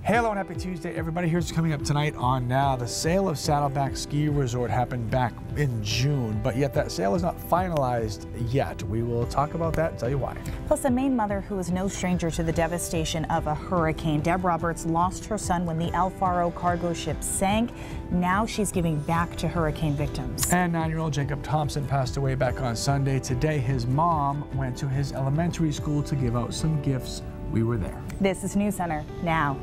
Hello and happy Tuesday, everybody. Here's what's coming up tonight on Now. The sale of Saddleback Ski Resort happened back in June, but yet that sale is not finalized yet. We will talk about that and tell you why. Plus, a Maine mother who is no stranger to the devastation of a hurricane. Deb Roberts lost her son when the El Faro cargo ship sank. Now she's giving back to hurricane victims. And 9-year-old Jacob Thompson passed away back on Sunday. Today, his mom went to his elementary school to give out some gifts. We were there. This is News Center Now.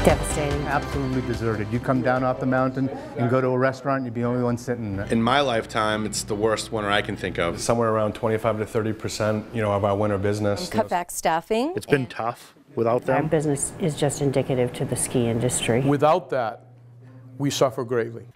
Devastating. Absolutely deserted. You come down off the mountain and go to a restaurant, you'd be the only one sitting there. In my lifetime, it's the worst winter I can think of. Somewhere around 25 to 30%, of our winter business. Cut back staffing. It's been tough without them. Our business is just indicative to the ski industry. Without that, we suffer greatly.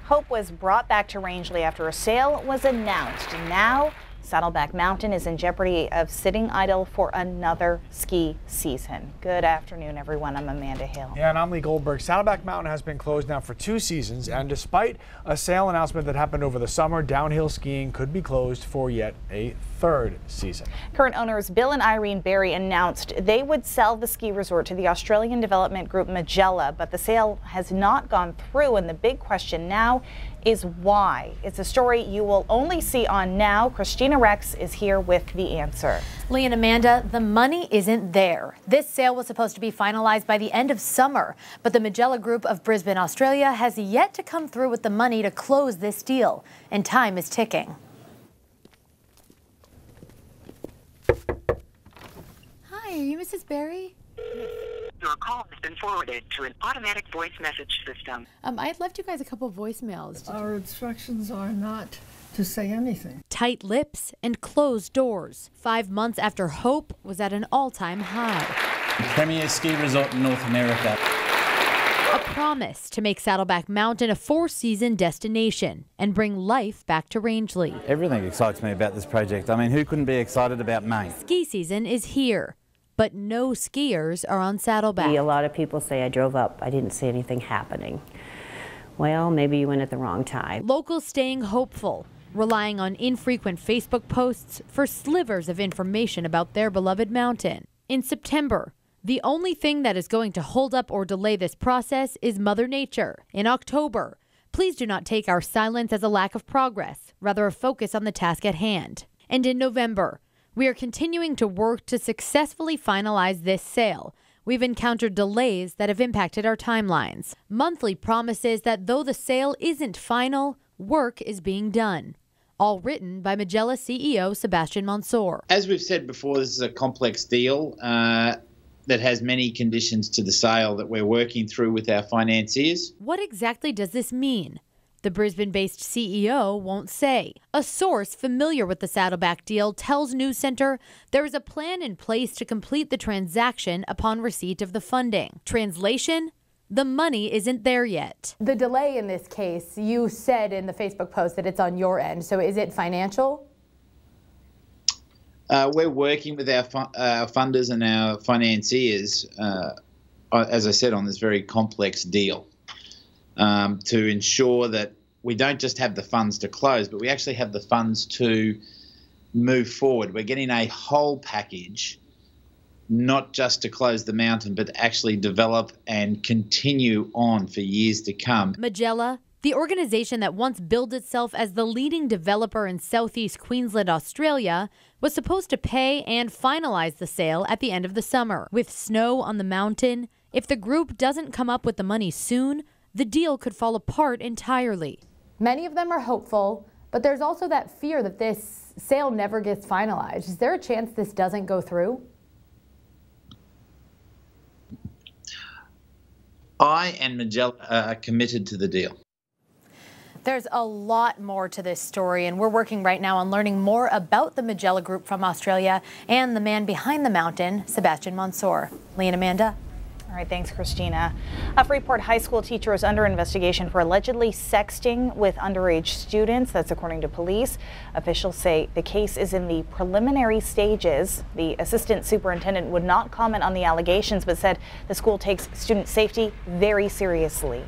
Hope was brought back to Rangeley after a sale was announced. Now, Saddleback Mountain is in jeopardy of sitting idle for another ski season. Good afternoon, everyone. I'm Amanda Hill. Yeah, and I'm Lee Goldberg. Saddleback Mountain has been closed now for 2 seasons, and despite a sale announcement that happened over the summer, downhill skiing could be closed for yet a 3rd season. Current owners Bill and Irene Berry announced they would sell the ski resort to the Australian development group Magella, but the sale has not gone through, and the big question now is why. It's a story you will only see on Now. Christina Rex is here with the answer. Lee and Amanda, the money isn't there. This sale was supposed to be finalized by the end of summer, but the Magella Group of Brisbane, Australia has yet to come through with the money to close this deal, and time is ticking. Hi, are you Mrs. Berry? Your call has been forwarded to an automatic voice message system. I'd left you guys a couple voicemails. Our instructions are not to say anything. Tight lips and closed doors. 5 months after hope was at an all-time high. Premier ski resort in North America. A promise to make Saddleback Mountain a 4-season destination and bring life back to Rangeley. Everything excites me about this project. I mean, who couldn't be excited about Maine? Ski season is here, but no skiers are on Saddleback. A lot of people say I drove up, I didn't see anything happening. Well, maybe you went at the wrong time. Locals staying hopeful, relying on infrequent Facebook posts for slivers of information about their beloved mountain. In September, the only thing that is going to hold up or delay this process is Mother Nature. In October, please do not take our silence as a lack of progress, rather a focus on the task at hand. And in November, we are continuing to work to successfully finalize this sale. We've encountered delays that have impacted our timelines. Monthly promises that though the sale isn't final, work is being done. All written by Magella CEO Sebastian Mansour. As we've said before, this is a complex deal that has many conditions to the sale that we're working through with our financiers. What exactly does this mean? The Brisbane-based CEO won't say. A source familiar with the Saddleback deal tells News Center there is a plan in place to complete the transaction upon receipt of the funding. Translation? The money isn't there yet. The delay in this case, you said in the Facebook post that it's on your end, so is it financial? We're working with our funders and our financiers, as I said, on this very complex deal to ensure that we don't just have the funds to close, but we actually have the funds to move forward. We're getting a whole package, not just to close the mountain, but actually develop and continue on for years to come. Magella, the organization that once billed itself as the leading developer in southeast Queensland, Australia, was supposed to pay and finalize the sale at the end of the summer. With snow on the mountain, if the group doesn't come up with the money soon, the deal could fall apart entirely. Many of them are hopeful, but there's also that fear that this sale never gets finalized. Is there a chance this doesn't go through? I and Magella are committed to the deal. There's a lot more to this story, and we're working right now on learning more about the Magella Group from Australia and the man behind the mountain, Sebastian Mansour. Lee and Amanda. All right, thanks, Christina. A Freeport High School teacher is under investigation for allegedly sexting with underage students. That's according to police. Officials say the case is in the preliminary stages. The assistant superintendent would not comment on the allegations, but said the school takes student safety very seriously.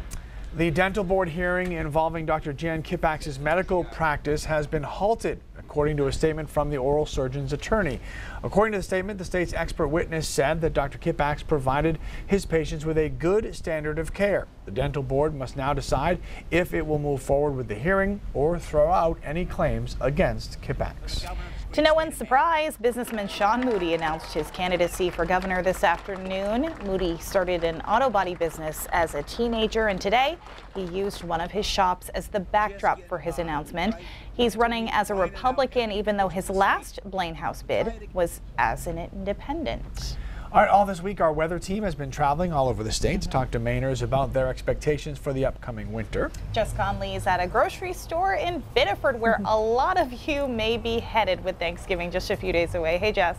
The dental board hearing involving Dr. Jan Kipax's medical practice has been halted, according to a statement from the oral surgeon's attorney. According to the statement, the state's expert witness said that Dr. Kipax provided his patients with a good standard of care. The dental board must now decide if it will move forward with the hearing or throw out any claims against Kipax. To no one's surprise, businessman Sean Moody announced his candidacy for governor this afternoon. Moody started an auto body business as a teenager, and today he used one of his shops as the backdrop for his announcement. He's running as a Republican, even though his last Blaine House bid was as an independent. All right, all this week, our weather team has been traveling all over the state to talk to Mainers about their expectations for the upcoming winter. Jess Conley is at a grocery store in Biddeford, where a lot of you may be headed with Thanksgiving just a few days away. Hey, Jess.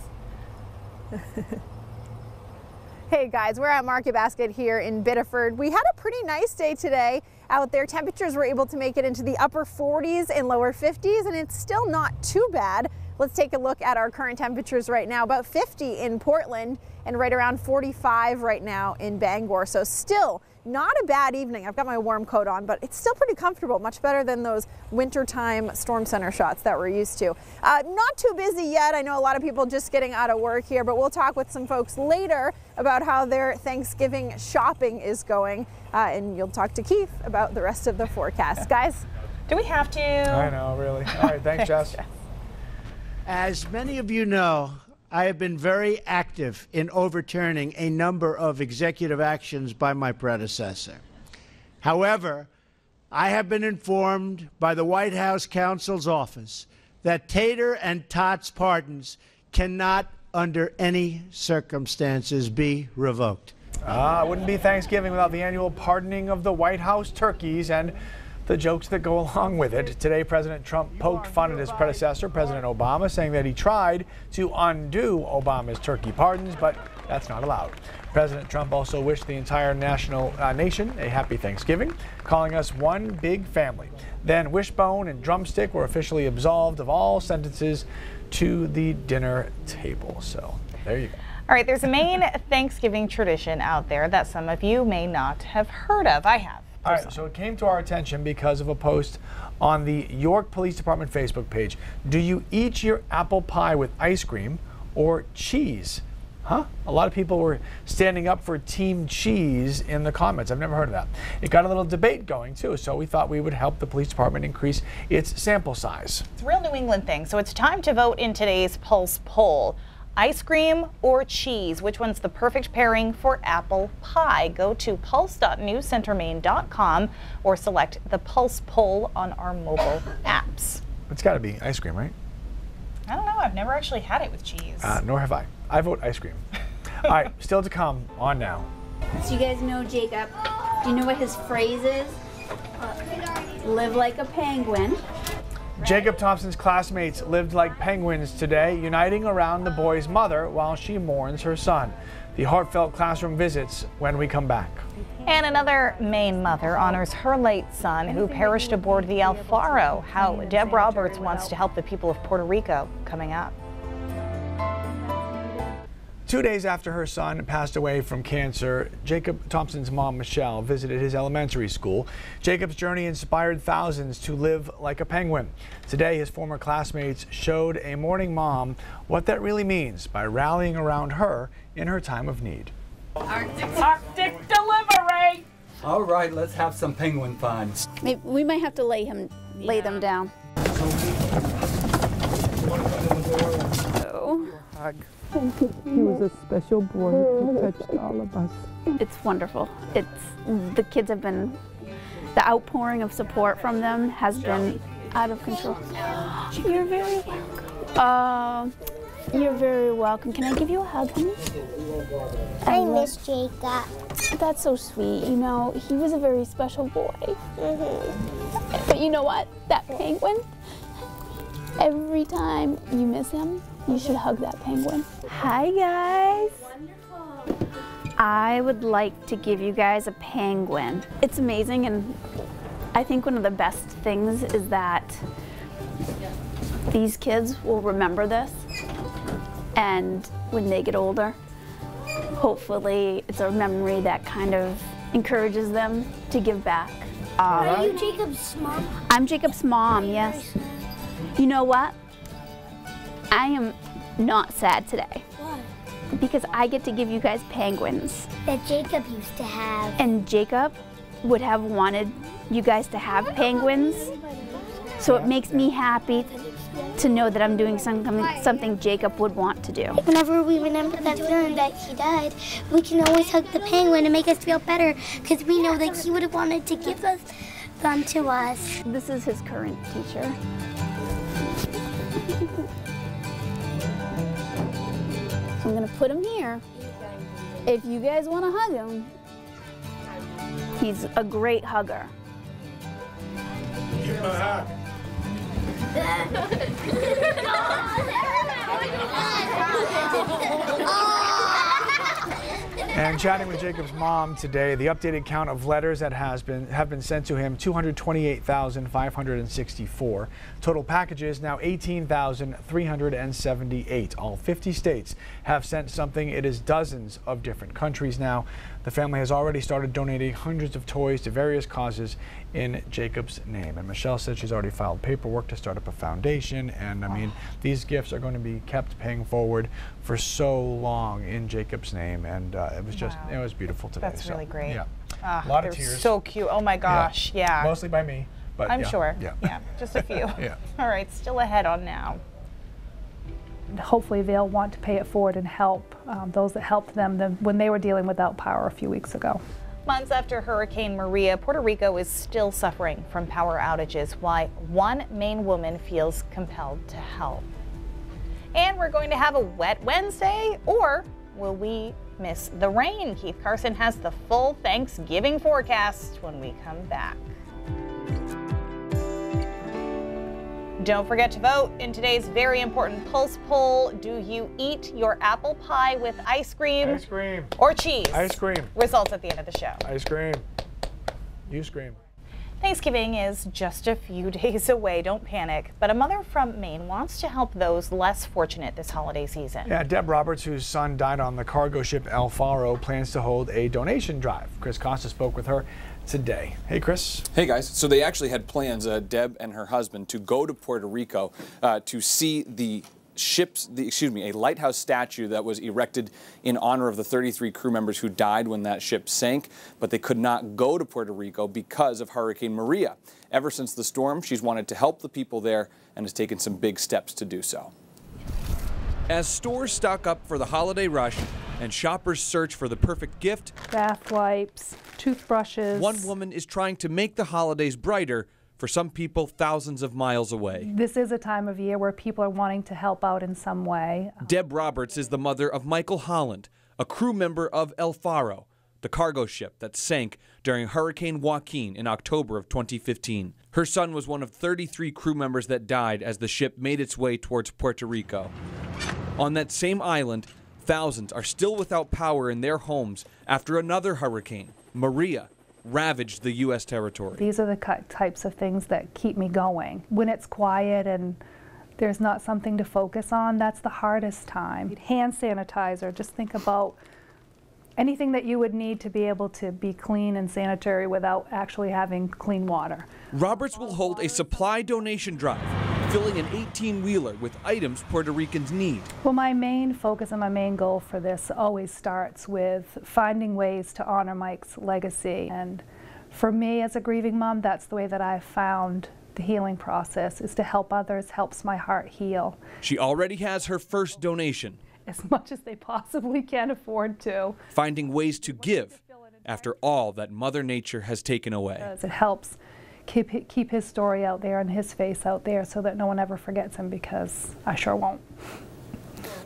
Hey guys, we're at Market Basket here in Biddeford. We had a pretty nice day today out there. Temperatures were able to make it into the upper 40s and lower 50s, and it's still not too bad. Let's take a look at our current temperatures right now. About 50 in Portland and right around 45 right now in Bangor. So still not a bad evening. I've got my warm coat on, but it's still pretty comfortable, much better than those wintertime storm center shots that we're used to. Not too busy yet. I know a lot of people just getting out of work here, but we'll talk with some folks later about how their Thanksgiving shopping is going. And you'll talk to Keith about the rest of the forecast. Guys? Do we have to? I know, really. All right, thanks, Jess. As many of you know, I have been very active in overturning a number of executive actions by my predecessor. However, I have been informed by the White House counsel's office that Tater and Tot's pardons cannot, under any circumstances, be revoked. It wouldn't be Thanksgiving without the annual pardoning of the White House turkeys and the jokes that go along with it. Today, President Trump poked fun at his predecessor, President Obama, saying that he tried to undo Obama's turkey pardons, but that's not allowed. President Trump also wished the entire nation a happy Thanksgiving, calling us one big family. Then Wishbone and Drumstick were officially absolved of all sentences to the dinner table. So there you go. All right, there's a Maine Thanksgiving tradition out there that some of you may not have heard of. I have. All right, so it came to our attention because of a post on the York Police Department Facebook page. Do you eat your apple pie with ice cream or cheese? Huh? A lot of people were standing up for Team Cheese in the comments. I've never heard of that. It got a little debate going too, so we thought we would help the police department increase its sample size. It's a real New England thing, so it's time to vote in today's Pulse poll. Ice cream or cheese? Which one's the perfect pairing for apple pie? Go to pulse.newscentermaine.com or select the Pulse poll on our mobile apps. It's got to be ice cream, right? I don't know. I've never actually had it with cheese. Nor have I. I vote ice cream. All right, still to come on Now. So you guys know Jacob. Do you know what his phrase is? Live like a penguin. Jacob Thompson's classmates lived like penguins today, uniting around the boy's mother while she mourns her son. The heartfelt classroom visits when we come back. And another Maine mother honors her late son who perished aboard the El Faro. How Deb Roberts wants to help the people of Puerto Rico, coming up. 2 days after her son passed away from cancer, Jacob Thompson's mom, Michelle, visited his elementary school. Jacob's journey inspired thousands to live like a penguin. Today, his former classmates showed a mourning mom what that really means by rallying around her in her time of need. Arctic delivery! All right, let's have some penguin fun. Maybe we might have to lay them down. Hug. He was a special boy who touched all of us. It's wonderful. The kids have been, the outpouring of support from them has been out of control. You're very welcome. You're very welcome. Can I give you a hug, honey? I miss Jacob. That's so sweet. You know, he was a very special boy. But you know what? That penguin, every time you miss him, you should hug that penguin. Hi, guys. Wonderful. I would like to give you guys a penguin. It's amazing, and I think one of the best things is that these kids will remember this, and when they get older, hopefully it's a memory that kind of encourages them to give back. Are you Jacob's mom? I'm Jacob's mom, yes. You know what? I am not sad today. Why? Because I get to give you guys penguins. That Jacob used to have. And Jacob would have wanted you guys to have penguins. So it makes me happy to know that I'm doing something Jacob would want to do. Whenever we remember that feeling that he died, we can always hug the penguin and make us feel better, because we know that he would have wanted to give them to us. This is his current teacher. So I'm gonna put him here. If you guys want to hug him, he's a great hugger. Give him a hug. And chatting with Jacob's mom today, the updated count of letters that have been sent to him, 228,564. Total packages now 18,378. All 50 states have sent something. It is dozens of different countries now. The family has already started donating hundreds of toys to various causes in Jacob's name. And Michelle said she's already filed paperwork to start up a foundation. And I mean, these gifts are going to be kept paying forward for so long in Jacob's name. And it was just, it was beautiful today. That's really great. Yeah. A lot of tears. So cute. Oh my gosh. Yeah. Mostly by me. But I'm yeah. sure. Yeah. Just a few. Yeah. All right. Still ahead on now. Hopefully they'll want to pay it forward and help those that helped them when they were dealing without power a few weeks ago. Months after Hurricane Maria, Puerto Rico is still suffering from power outages. Why one Maine woman feels compelled to help. And we're going to have a wet Wednesday, or will we miss the rain? Keith Carson has the full Thanksgiving forecast when we come back. Don't forget to vote in today's very important Pulse poll. Do you eat your apple pie with ice cream? Ice cream. Or cheese? Ice cream. Results at the end of the show. Ice cream. You scream. Thanksgiving is just a few days away. Don't panic. But a mother from Maine wants to help those less fortunate this holiday season. Yeah, Deb Roberts, whose son died on the cargo ship El Faro, plans to hold a donation drive. Chris Costa spoke with her today. Hey, Chris. Hey, guys. So they actually had plans, Deb and her husband, to go to Puerto Rico to see the a lighthouse statue that was erected in honor of the 33 crew members who died when that ship sank, but they could not go to Puerto Rico because of Hurricane Maria. Ever since the storm, she's wanted to help the people there and has taken some big steps to do so. As stores stock up for the holiday rush and shoppers search for the perfect gift, Bath wipes, toothbrushes. One woman is trying to make the holidays brighter for some people thousands of miles away. This is a time of year where people are wanting to help out in some way. Deb Roberts is the mother of Michael Holland, a crew member of El Faro, the cargo ship that sank during Hurricane Joaquin in October of 2015. Her son was one of 33 crew members that died as the ship made its way towards Puerto Rico. On that same island, thousands are still without power in their homes after another hurricane, Maria, ravaged the U.S. territory. These are the types of things that keep me going. When it's quiet and there's not something to focus on, that's the hardest time. Hand sanitizer, just think about anything that you would need to be able to be clean and sanitary without actually having clean water. Roberts will hold a supply donation drive, filling an 18-wheeler with items Puerto Ricans need. Well, my main focus and my main goal for this always starts with finding ways to honor Mike's legacy. And for me as a grieving mom, that's the way that I've found the healing process, is to help others, helps my heart heal. She already has her first donation. As much as they possibly can afford to. Finding ways to give after all that Mother Nature has taken away. It helps keep his story out there and his face out there so that no one ever forgets him, because I sure won't.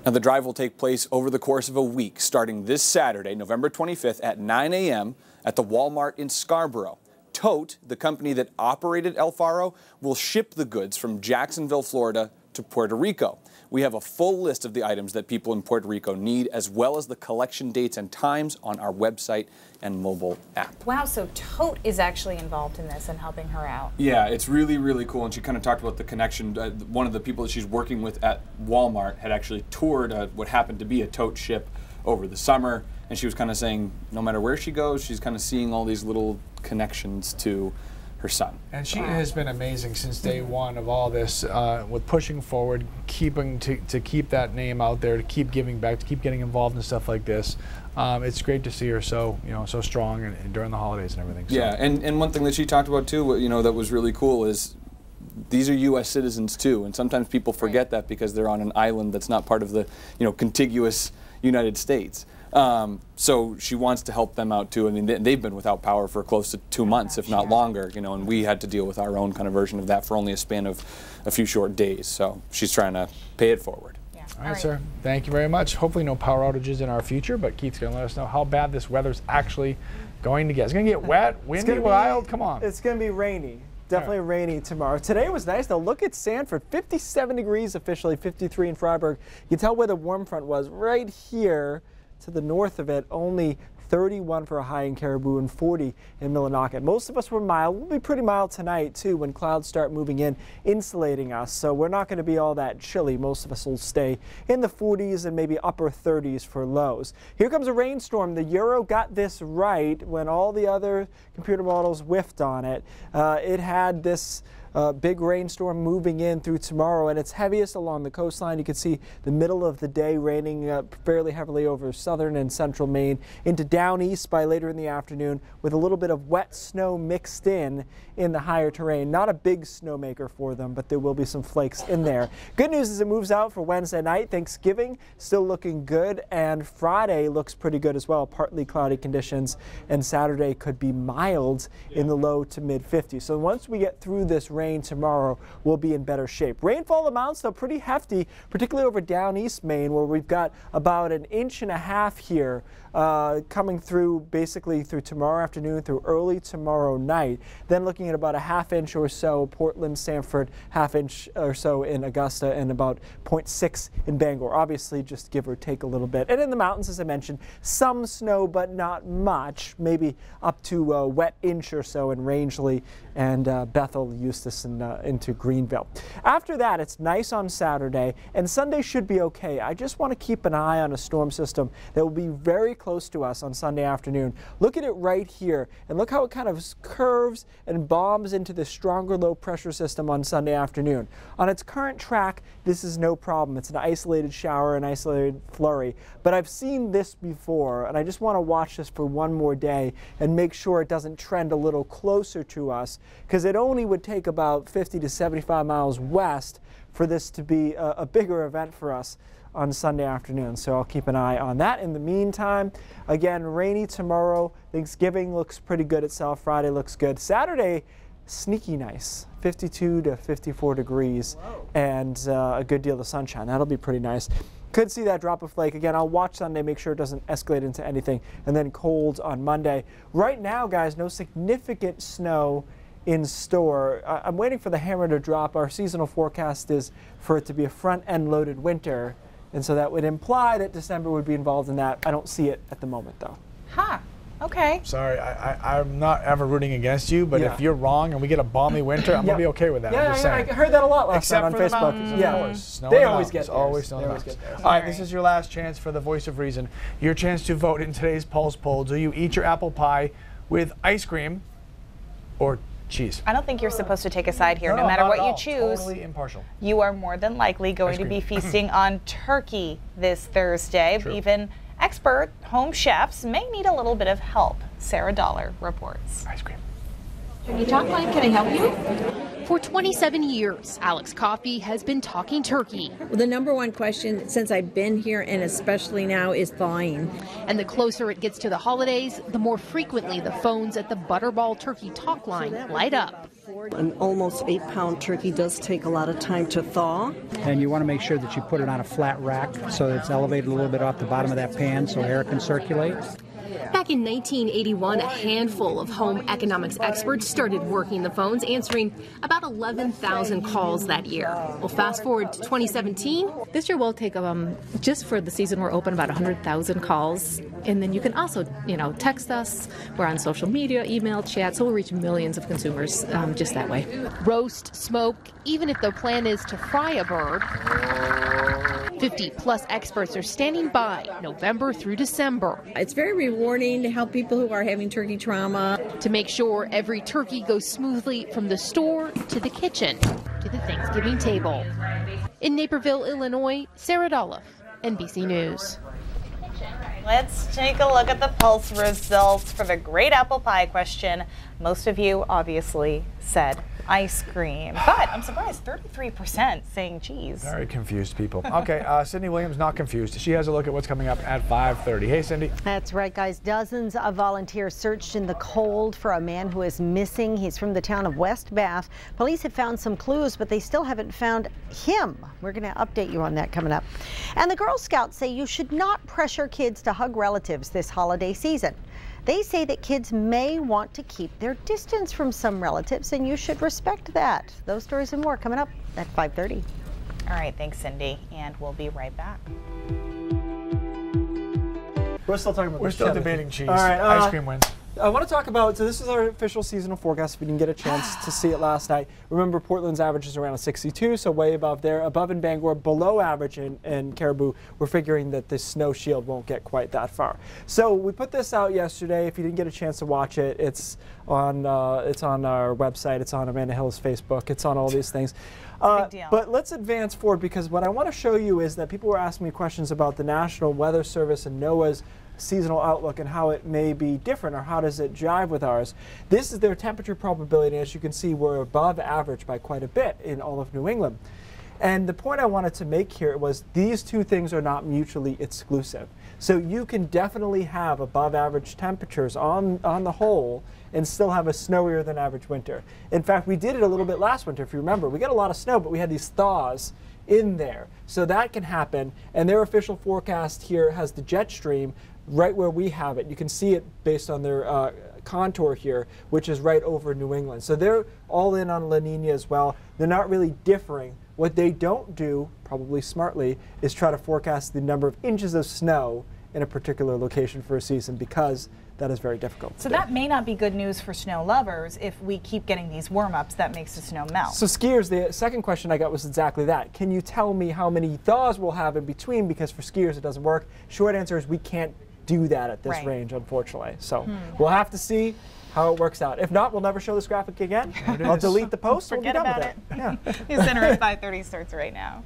Now, the drive will take place over the course of a week, starting this Saturday, November 25th at 9 a.m. at the Walmart in Scarborough. Tote, the company that operated El Faro, will ship the goods from Jacksonville, Florida to Puerto Rico. We have a full list of the items that people in Puerto Rico need, as well as the collection dates and times on our website and mobile app. Wow, so Tote is actually involved in this and helping her out. Yeah, it's really, really cool, and she kind of talked about the connection. One of the people that she's working with at Walmart had actually toured what happened to be a Tote ship over the summer, and she was kind of saying no matter where she goes, she's kind of seeing all these little connections to her son. And she has been amazing since day one of all this, with pushing forward, keeping to keep that name out there, to keep giving back, to keep getting involved in stuff like this. It's great to see her so strong and during the holidays and everything. So. Yeah, and one thing that she talked about too, that was really cool is these are U.S. citizens too, and sometimes people forget that because they're on an island that's not part of the contiguous United States. So she wants to help them out too. I mean, they've been without power for close to 2 months, if not longer, and we had to deal with our own kind of version of that for only a span of a few short days. So she's trying to pay it forward. Yeah. All right, sir. Thank you very much. Hopefully no power outages in our future, but Keith's going to let us know how bad this weather's actually going to get. It's going to get wet, windy, wild. Come on. It's going to be rainy. Definitely rainy tomorrow. Today was nice though. Look at Sanford, 57 degrees officially, 53 in Freiburg. You can tell where the warm front was right here to the north of it, only 31 for a high in Caribou and 40 in Millinocket. Most of us were mild. We'll be pretty mild tonight too when clouds start moving in, insulating us. So we're not going to be all that chilly. Most of us will stay in the 40s and maybe upper 30s for lows. Here comes a rainstorm. The Euro got this right when all the other computer models whiffed on it. It had this big rainstorm moving in through tomorrow, and it's heaviest along the coastline. You can see the middle of the day raining fairly heavily over southern and central Maine into down east by later in the afternoon with a little bit of wet snow mixed in the higher terrain. Not a big snowmaker for them, but there will be some flakes in there. Good news is it moves out for Wednesday night. Thanksgiving still looking good, and Friday looks pretty good as well. Partly cloudy conditions, and Saturday could be mild in the low to mid 50s. So once we get through this rain tomorrow, we'll be in better shape. Rainfall amounts though pretty hefty, particularly over down east Maine, where we've got about 1.5 inches here coming through basically through tomorrow afternoon through early tomorrow night. Then looking at about a 1/2 inch or so Portland, Sanford, 1/2 inch or so in Augusta, and about 0.6 in Bangor. Obviously just give or take a little bit. And in the mountains, as I mentioned, some snow but not much, maybe up to a wet inch or so in Rangeley and Bethel, Eustis, and into Greenville. After that, it's nice on Saturday, and Sunday should be okay. I just want to keep an eye on a storm system that will be very close to us on Sunday afternoon. Look at it right here, and look how it kind of curves and bombs into the stronger low pressure system on Sunday afternoon. On its current track, this is no problem. It's an isolated shower, an isolated flurry, but I've seen this before, and I just want to watch this for one more day and make sure it doesn't trend a little closer to us, because it only would take about 50 to 75 miles west for this to be a bigger event for us on Sunday afternoon. So I'll keep an eye on that. In the meantime, again, rainy tomorrow. Thanksgiving looks pretty good itself. Friday looks good. Saturday, sneaky nice, 52 to 54 degrees. Whoa. And a good deal of sunshine. That'll be pretty nice. Could see that drop of flake. Again, I'll watch Sunday, make sure it doesn't escalate into anything, and then cold on Monday. Right now, guys, no significant snow in store. I'm waiting for the hammer to drop. Our seasonal forecast is for it to be a front-end loaded winter, and so that would imply that December would be involved in that. I don't see it at the moment, though. Huh. Okay. Sorry, I'm not ever rooting against you, but if you're wrong and we get a balmy winter, I'm going to be okay with that. Yeah, I heard that a lot last night on Facebook. Mountains, yeah, of course. Snow they in the always mountains. get Always snow in the mountains. All right, this is your last chance for the voice of reason. Your chance to vote in today's Pulse poll. Do you eat your apple pie with ice cream or cheese? I don't think you're supposed to take a side here. No matter what you choose, totally impartial. You are more than likely going to be feasting on turkey this Thursday. True. Even expert home chefs may need a little bit of help. Sarah Dollar reports. Ice cream. Turkey Talk Line, can I help you? For 27 years, Alex Coffey has been talking turkey. Well, the number one question since I've been here, and especially now, is thawing. And the closer it gets to the holidays, the more frequently the phones at the Butterball Turkey Talk Line light up. An almost 8-pound turkey does take a lot of time to thaw. And you want to make sure that you put it on a flat rack so that it's elevated a little bit off the bottom of that pan so air can circulate. Back in 1981, a handful of home economics experts started working the phones, answering about 11,000 calls that year. Well, fast forward to 2017. This year we'll take, just for the season we're open, about 100,000 calls. And then you can also, text us. We're on social media, email, chat, so we'll reach millions of consumers just that way. Roast, smoke, even if the plan is to fry a bird. 50-plus experts are standing by November through December. It's very rewarding to help people who are having turkey trauma. To make sure every turkey goes smoothly from the store to the kitchen to the Thanksgiving table. In Naperville, Illinois, Sarah Dolph, NBC News. Let's take a look at the pulse results for the great apple pie question. Most of you obviously said ice cream, but I'm surprised 33% saying cheese. Very confused people. Okay, Cindy Williams not confused. She has a look at what's coming up at 5:30. Hey, Cindy. That's right, guys. Dozens of volunteers searched in the cold for a man who is missing. He's from the town of West Bath. Police have found some clues, but they still haven't found him. We're going to update you on that coming up. And the Girl Scouts say you should not pressure kids to hug relatives this holiday season. They say that kids may want to keep their distance from some relatives, and you should respect that. Those stories and more coming up at 5:30. All right, thanks, Cindy, and we'll be right back. We're still talking about We're still debating cheese. All right, ice cream wins. I want to talk about, so this is our official seasonal forecast if you didn't get a chance to see it last night. Remember, Portland's average is around a 62, so way above there. Above in Bangor, below average in Caribou. We're figuring that the snow shield won't get quite that far. So we put this out yesterday. If you didn't get a chance to watch it, it's on our website. It's on Amanda Hill's Facebook. It's on all these things. Big deal. But let's advance forward, because what I want to show you is that people were asking me questions about the National Weather Service and NOAA's seasonal outlook and how it may be different, or how does it jive with ours. This is their temperature probability. As you can see, we're above average by quite a bit in all of New England. And the point I wanted to make here was these two things are not mutually exclusive. So you can definitely have above average temperatures on the whole and still have a snowier than average winter. In fact, we did it a little bit last winter, if you remember. We got a lot of snow, but we had these thaws in there. So that can happen. And their official forecast here has the jet stream right where we have it. You can see it based on their contour here, which is right over New England. So they're all in on La Nina as well. They're not really differing. What they don't do, probably smartly, is try to forecast the number of inches of snow in a particular location for a season, because that is very difficult. So that may not be good news for snow lovers if we keep getting these warm-ups that makes the snow melt. So skiers, the second question I got was exactly that. Can you tell me how many thaws we'll have in between? Because for skiers it doesn't work. Short answer is we can't do that at this range, unfortunately. So we'll have to see how it works out. If not, we'll never show this graphic again. I'll delete the post. Forget we'll be done about with it. Yeah. News Center at 5:30 starts right now.